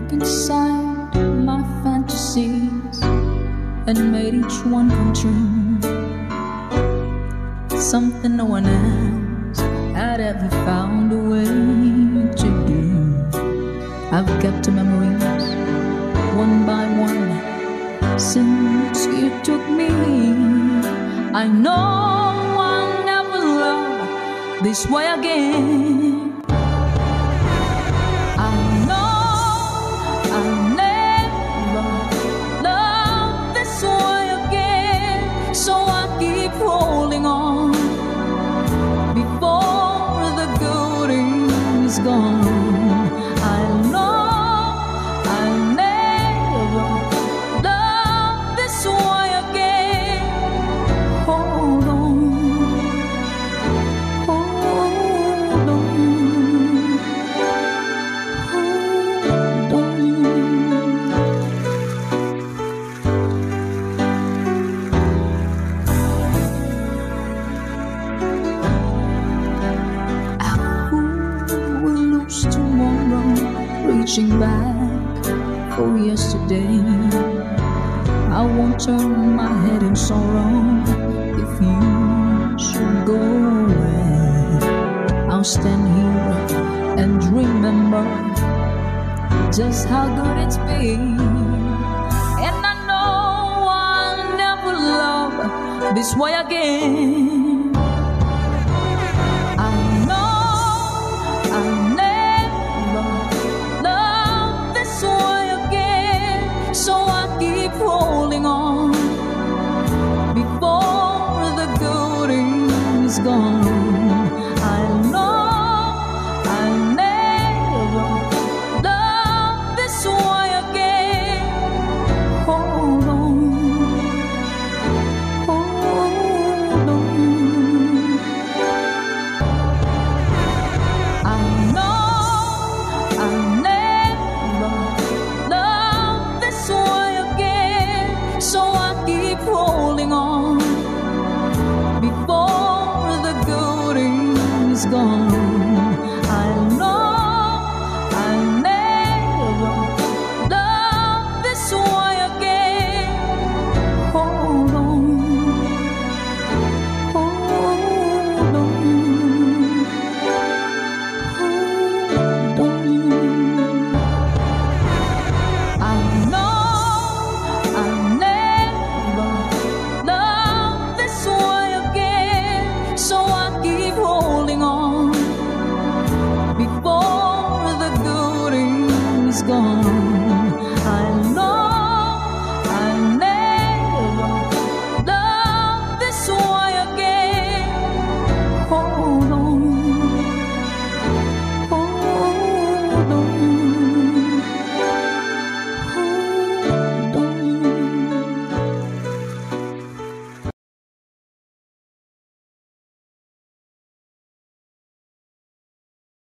look inside my fantasies and made each one come true. Something no one else had ever found a way to do. I've kept the memories one by one since you took me. I know I'll never love this way again. I know I'll never love this way again. So I keep holding on before the good is gone. I know I'll never love this way again. Hold on, hold on, hold on. Who will lose tomorrow, reaching back for yesterday? I won't turn my head in sorrow if you should go away. I'll stand here and remember just how good it's been. And I know I'll never love this way again. I know I'll never love this way again. So I keep holding on before the good is gone. I know I'll never love this way again. Hold on, hold on. I know I'll never love this way again. So I keep holding on before the good is gone. I know I'll never love this way again. Hold on, hold on, hold on. I know I'll never love this way again. So I keep holding on before the good is gone.